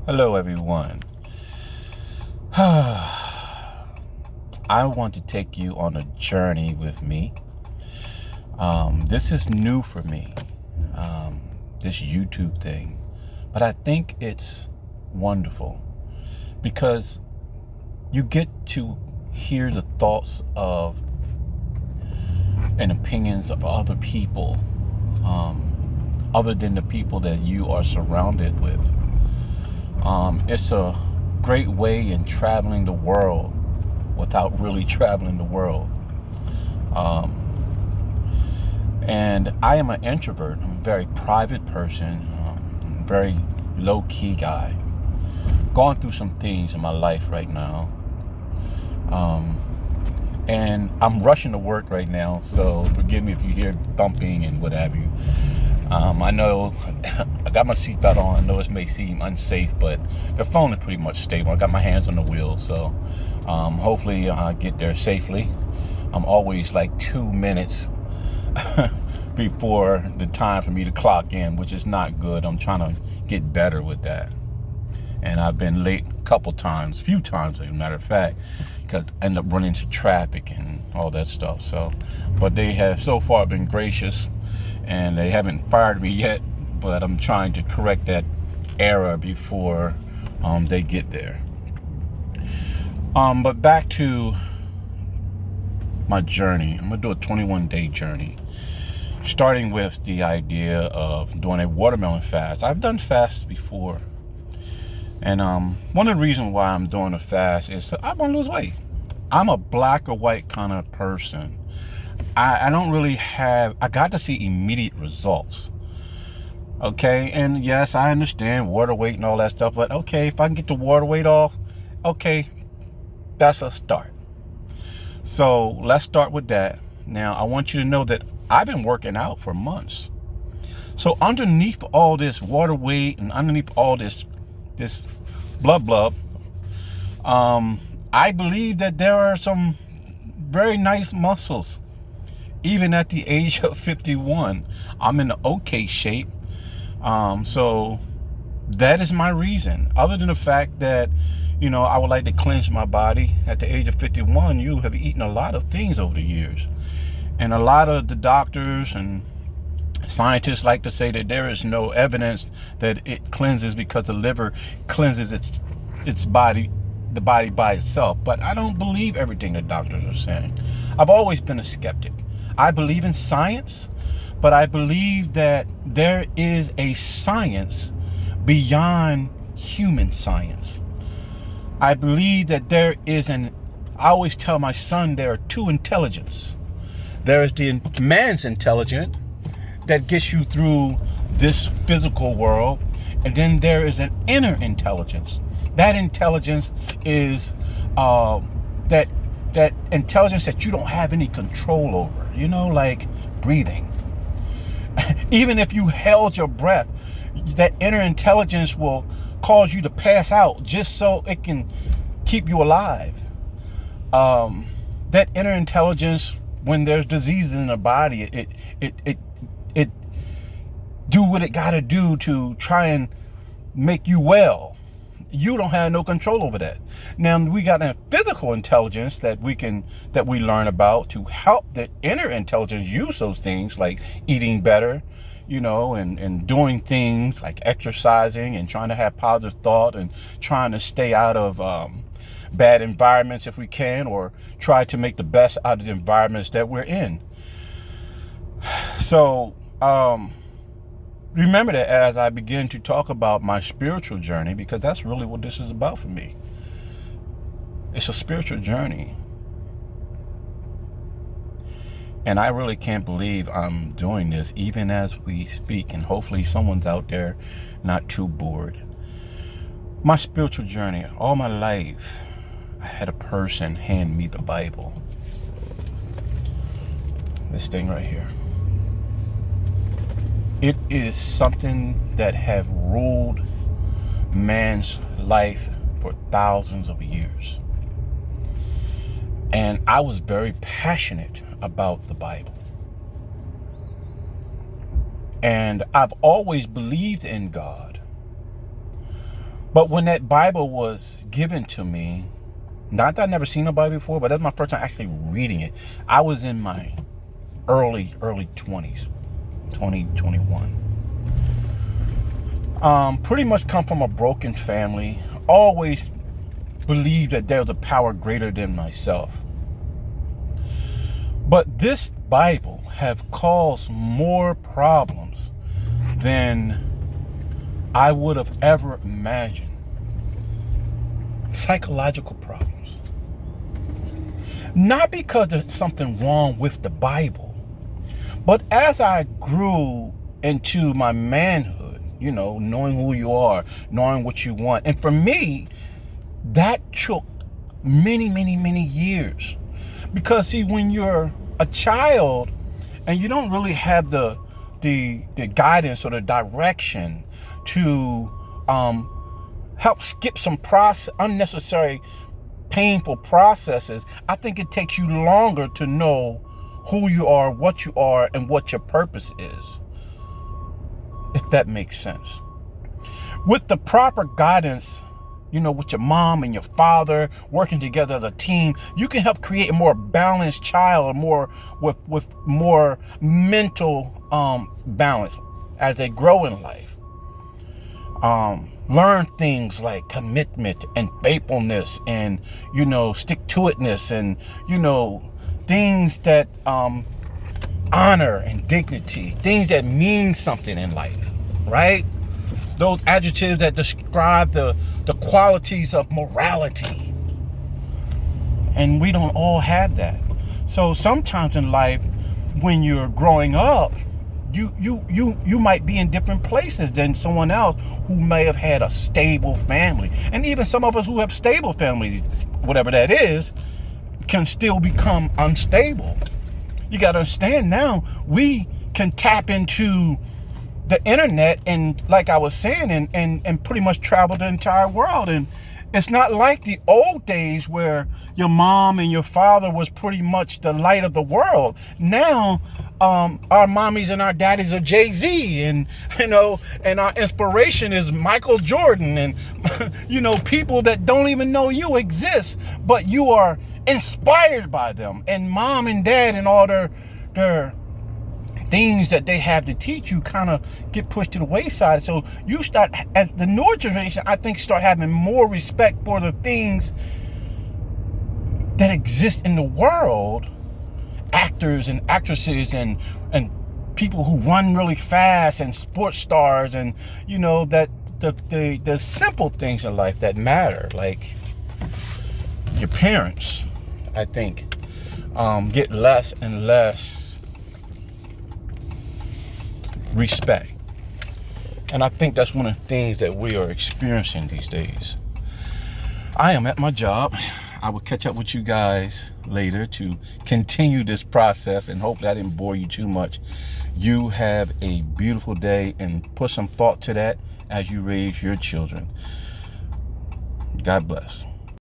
Hello, everyone. I want to take you on a journey with me. This is new for me, this YouTube thing, but I think it's wonderful because you get to hear the thoughts of and opinions of other people, other than the people that you are surrounded with. It's a great way in traveling the world without really traveling the world. And I am an introvert. I'm a very private person. I'm a very low-key guy. Going through some things in my life right now. And I'm rushing to work right now, so forgive me if you hear thumping and what have you. I know I got my seatbelt on. I know it may seem unsafe, but the phone is pretty much stable. I got my hands on the wheel, so hopefully I'll get there safely. I'm always like 2 minutes before the time for me to clock in, which is not good. I'm trying to get better with that. And I've been late a few times, as a matter of fact, because I end up running into traffic and all that stuff. So, but they have so far been gracious, and they haven't fired me yet. But I'm trying to correct that error before they get there. But back to my journey. I'm gonna do a 21-day journey, starting with the idea of doing a watermelon fast. I've done fasts before. And one of the reasons why I'm doing a fast is I want to lose weight. I'm a black or white kind of person. I don't really I got to see immediate results. Okay, and yes, I understand water weight and all that stuff, but okay, if I can get the water weight off, okay, that's a start. So let's start with that. Now, I want you to know that I've been working out for months. So underneath all this water weight and underneath all this blub, I believe that there are some very nice muscles. Even at the age of 51, I'm in okay shape. So that is my reason. Other than the fact that, I would like to cleanse my body. At the age of 51, you have eaten a lot of things over the years. And a lot of the doctors and scientists like to say that there is no evidence that it cleanses because the liver cleanses its body, the body by itself. But I don't believe everything the doctors are saying. I've always been a skeptic. I believe in science, but I believe that there is a science beyond human science. I believe that there is I always tell my son there are two intelligences. There is the man's intelligence that gets you through this physical world, and then there is an inner intelligence. That intelligence is that intelligence that you don't have any control over, like breathing. Even if you held your breath, that inner intelligence will cause you to pass out just so it can keep you alive. That inner intelligence, when there's diseases in the body, it do what it got to do to try and make you well. You don't have no control over that. Now we got a physical intelligence that we learn about to help the inner intelligence use those things, like eating better, and doing things like exercising and trying to have positive thought and trying to stay out of bad environments if we can, or try to make the best out of the environments that we're in. So remember that as I begin to talk about my spiritual journey, because that's really what this is about for me. It's a spiritual journey. And I really can't believe I'm doing this even as we speak, and hopefully someone's out there not too bored. My spiritual journey, all my life, I had a person hand me the Bible. This thing right here. It is something that have ruled man's life for thousands of years. And I was very passionate about the Bible. And I've always believed in God. But when that Bible was given to me, not that I've never seen a Bible before, but that's my first time actually reading it. I was in my early 20s, 2021. Pretty much come from a broken family. Always believed that there was a power greater than myself. But this Bible have caused more problems than I would have ever imagined. Psychological problems. Not because there's something wrong with the Bible, but as I grew into my manhood, knowing who you are, knowing what you want. And for me, that took many, many, many years. Because see, when you're a child and you don't really have the guidance or the direction to help skip some unnecessary painful processes, I think it takes you longer to know who you are, and what your purpose is. If that makes sense. With the proper guidance, with your mom and your father working together as a team, you can help create a more balanced child, with more mental balance as they grow in life. Learn things like commitment and faithfulness and, stick-to-itness and, things that honor and dignity, things that mean something in life, right? Those adjectives that describe the qualities of morality. And we don't all have that. So sometimes in life, when you're growing up, you might be in different places than someone else who may have had a stable family. And even some of us who have stable families, whatever that is, can still become unstable. You got to understand now, we can tap into the internet and, like I was saying, and pretty much travel the entire world. And it's not like the old days where your mom and your father was pretty much the light of the world. Now, our mommies and our daddies are Jay-Z, and and our inspiration is Michael Jordan, and people that don't even know you exist, but you are inspired by them. And mom and dad and all their things that they have to teach you kind of get pushed to the wayside. So you start, as the newer generation, I think, start having more respect for the things that exist in the world, actors and actresses and people who run really fast and sports stars, and that the simple things in life that matter, like your parents, I think, get less and less respect. And I think that's one of the things that we are experiencing these days. I am at my job. I will catch up with you guys later to continue this process, and hopefully I didn't bore you too much. You have a beautiful day, and put some thought to that as you raise your children. God bless.